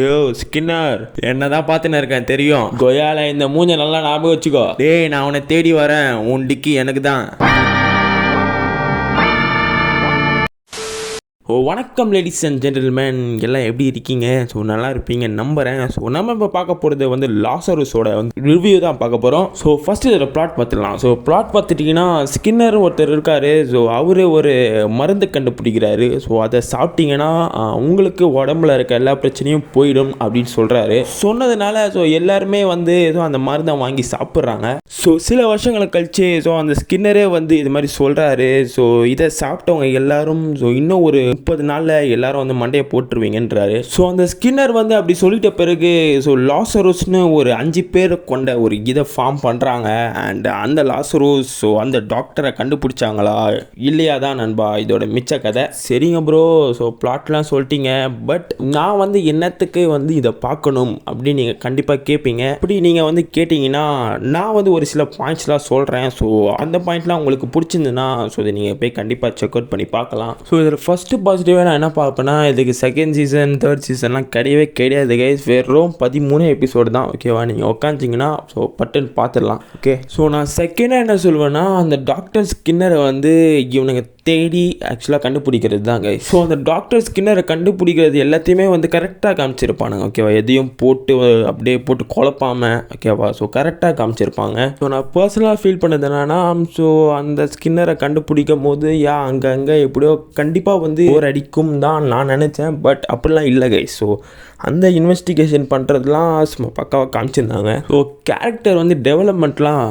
யோ Skinner, என்னதான் பார்த்துன்னு இருக்கேன் தெரியும். கொயால இந்த மூஞ்ச நல்லா ஞாபகம் வச்சுக்கோ. டேய், நான் உன்னை தேடி வரேன். உன் டிக்கி எனக்கு தான். வணக்கம் லேடிஸ் அண்ட் ஜென்டில்மேன், எல்லாம் எப்படி இருக்கீங்க? ஸோ நல்லா இருப்பீங்க நம்புகிறேன். ஸோ நம்ம இப்போ பார்க்க போகிறது வந்து லாசருஸோட வந்து ரிவ்யூ தான் பார்க்க போகிறோம். ஸோ ஃபஸ்ட்டு இதில் ப்ளாட் பார்த்துடலாம். ஸோ ப்ளாட் பார்த்துட்டிங்கன்னா, ஸ்கின்னர் ஒருத்தர் இருக்கார். ஸோ அவர் ஒரு மருந்து கண்டுபிடிக்கிறாரு. ஸோ அதை சாப்பிட்டீங்கன்னா உங்களுக்கு உடம்புல இருக்க எல்லா பிரச்சனையும் போயிடும் அப்படின்னு சொல்கிறாரு. சொன்னதுனால ஸோ எல்லாருமே வந்து ஸோ அந்த மருந்தை வாங்கி சாப்பிட்றாங்க. ஸோ சில வருஷங்களுக்கு கழிச்சு ஸோ அந்த ஸ்கின்னரே வந்து இது மாதிரி சொல்கிறாரு. ஸோ இதை சாப்பிட்டவங்க எல்லாரும் ஸோ இன்னும் ஒரு 30 நாளில் எல்லாரும் வந்து மண்டையை போட்டுருவீங்கன்றாரு. ஸோ அந்த ஸ்கின்னர் வந்து அப்படி சொல்லிட்ட பிறகு ஸோ லாசரோஸ்னு ஒரு 5 பேர் கொண்ட ஒரு இதை ஃபார்ம் பண்ணுறாங்க. அண்ட் அந்த லாசரோஸ் ஸோ அந்த டாக்டரை கண்டுபிடிச்சாங்களா இல்லையா தான் நண்பா இதோட மிச்ச கதை. சரிங்க ப்ரோ, ஸோ பிளாட்லாம் சொல்லிட்டீங்க. பட் நான் வந்து என்னத்துக்கு வந்து இதை பார்க்கணும் அப்படின்னு நீங்கள் கண்டிப்பாக கேட்பீங்க. அப்படி நீங்கள் வந்து கேட்டிங்கன்னா நான் வந்து ஒரு சில பாயிண்ட்ஸ்லாம் சொல்கிறேன். ஸோ அந்த பாயிண்ட்லாம் உங்களுக்கு பிடிச்சிருந்துன்னா ஸோ இதை நீங்கள் போய் கண்டிப்பாக செக் அவுட் பண்ணி பார்க்கலாம். ஸோ இதில் ஃபஸ்ட்டு பாசிட்டிவாக நான் என்ன பார்ப்பேன்னா, இதுக்கு செகண்ட் சீசன் தேர்ட் சீசன்லாம் கிடையாது கைஸ். வெறும் 13 எபிசோடு தான். ஓகேவா, நீங்கள் உட்காந்துச்சிங்கன்னா ஸோ பட்டுன்னு பார்த்துடலாம். ஓகே, ஸோ நான் செகண்டாக என்ன சொல்வேன்னா, அந்த டாக்டர் ஸ்கின்னரை வந்து இவனுங்க தேடி ஆக்சுவலாக கண்டுபிடிக்கிறது தான் கைஸ். ஸோ அந்த டாக்டர் ஸ்கின்னரை கண்டுபிடிக்கிறது எல்லாத்தையுமே வந்து கரெக்டாக காமிச்சிருப்பானுங்க. ஓகேவா, எதையும் போட்டு அப்படியே போட்டு குழப்பாமல் ஓகேவா ஸோ கரெக்டாக காமிச்சிருப்பாங்க. ஸோ நான் பர்சனலாக ஃபீல் பண்ணது என்னன்னா, ஸோ அந்த ஸ்கின்னரை கண்டுபிடிக்கும் போது அங்கங்கே எப்படியோ கண்டிப்பாக வந்து ஒரு அடிக்கும் தான் நான் நினச்சேன். பட் அப்படிலாம் இல்லை கைஸ். ஸோ அந்த இன்வெஸ்டிகேஷன் பண்ணுறதுலாம் சும்மா பக்காவாக காமிச்சிருந்தாங்க. ஸோ கேரக்டர் வந்து டெவலப்மெண்ட்லாம்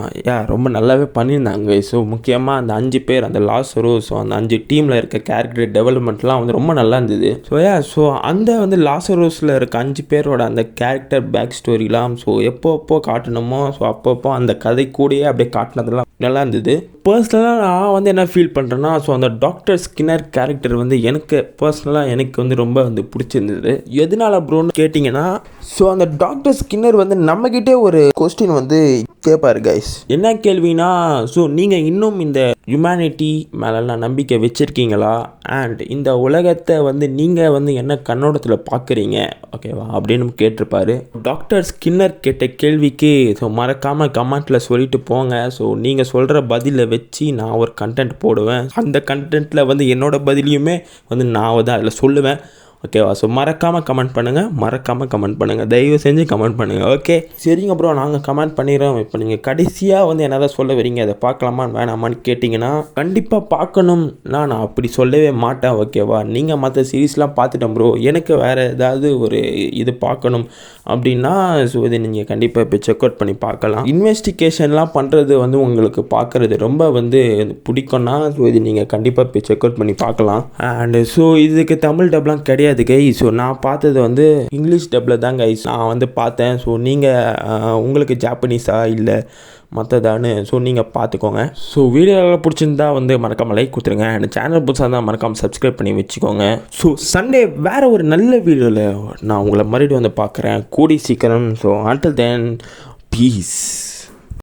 ரொம்ப நல்லாவே பண்ணியிருந்தாங்க. ஸோ முக்கியமாக அந்த 5 பேர் அந்த லாசரோ ஸோ அந்த 5 டீமில் இருக்க கேரக்டர் டெவலப்மெண்ட்லாம் வந்து ரொம்ப நல்லா இருந்தது. ஸோ அந்த வந்து லாசரோஸில் இருக்க 5 பேரோட அந்த கேரக்டர் பேக் ஸ்டோரிலாம் ஸோ எப்போ காட்டணுமோ ஸோ அப்பப்போ அந்த கதை கூடயே அப்படியே காட்டினதெல்லாம் நல்லா இருந்தது. பர்சனலாக நான் வந்து என்ன ஃபீல் பண்ணுறேன்னா, ஸோ அந்த டாக்டர் ஸ்கின்னர் கேரக்டர் வந்து எனக்கு வந்து ரொம்ப வந்து பிடிச்சிருந்தது. எதனால ப்ரோன்னு கேட்டிங்கன்னா, ஸோ அந்த டாக்டர் ஸ்கின்னர் வந்து நம்மக்கிட்டே ஒரு கொஸ்டின் வந்து கேட்பார் கைஸ். என்ன கேள்வினா, ஸோ நீங்கள் இன்னும் இந்த ஹியூமனிட்டி மேலெல்லாம் நம்பிக்கை வச்சுருக்கீங்களா? அண்ட் இந்த உலகத்தை வந்து நீங்கள் வந்து என்ன கண்ணோட்டத்தில் பார்க்குறீங்க ஓகேவா அப்படின்னு கேட்டிருப்பாரு. டாக்டர் ஸ்கின்னர் கேட்ட கேள்விக்கு ஸோ மறக்காமல் கமெண்ட்டில் சொல்லிட்டு போங்க. ஸோ நீங்கள் சொல்கிற பதிலை வச்சு நான் ஒரு கண்டென்ட் போடுவேன். அந்த கண்டென்ட்டில் வந்து என்னோடய பதிலையுமே வந்து நான் தான் அதில் சொல்லுவேன். ஓகேவா, ஸோ மறக்காமல் கமெண்ட் பண்ணுங்கள். தயவு செஞ்சு கமெண்ட் பண்ணுங்கள். ஓகே, சரிங்க ப்ரோ, நாங்கள் கமெண்ட் பண்ணிடுறோம். இப்போ நீங்கள் கடைசியாக வந்து என்ன தான் சொல்ல வரீங்க, அதை பார்க்கலாமா வேணாமான்னு கேட்டிங்கன்னா, கண்டிப்பாக பார்க்கணும்னா நான் அப்படி சொல்லவே மாட்டேன். ஓகேவா, நீங்கள் மற்ற சீரீஸ்லாம் பார்த்துட்டேன் ப்ரோ, எனக்கு வேறு ஏதாவது ஒரு இது பார்க்கணும் அப்படின்னா ஸோ இதை நீங்கள் கண்டிப்பாக இப்போ செக் அவுட் பண்ணி பார்க்கலாம். இன்வெஸ்டிகேஷன்லாம் பண்ணுறது வந்து உங்களுக்கு பார்க்குறது ரொம்ப வந்து பிடிக்கும்னா ஸோ இது நீங்கள் கண்டிப்பாக இப்போ செக் அவுட் பண்ணி பார்க்கலாம். அண்டு ஸோ இதுக்கு தமிழ் டப்லாம் கிடையாது கைஸ். ஸோ நான் பார்த்தது வந்து இங்கிலீஷ் டப்பில் தான் கைஸ் நான் வந்து பார்த்தேன். ஸோ நீங்கள் உங்களுக்கு ஜாப்பனீஸா இல்லை மற்றதான்னு ஸோ நீங்கள் பார்த்துக்கோங்க. ஸோ வீடியோவில் பிடிச்சிருந்தா வந்து மறக்காமல் லைக் கொடுத்துருங்க. அண்ட் சேனல் புதுசாக இருந்தால் மறக்காமல் சப்ஸ்கிரைப் பண்ணி வச்சுக்கோங்க. ஸோ சண்டே வேறு ஒரு நல்ல வீடியோவில் நான் உங்களை மறுபடியும் வந்து பார்க்குறேன் கூடி சீக்கிரம். So until then, peace.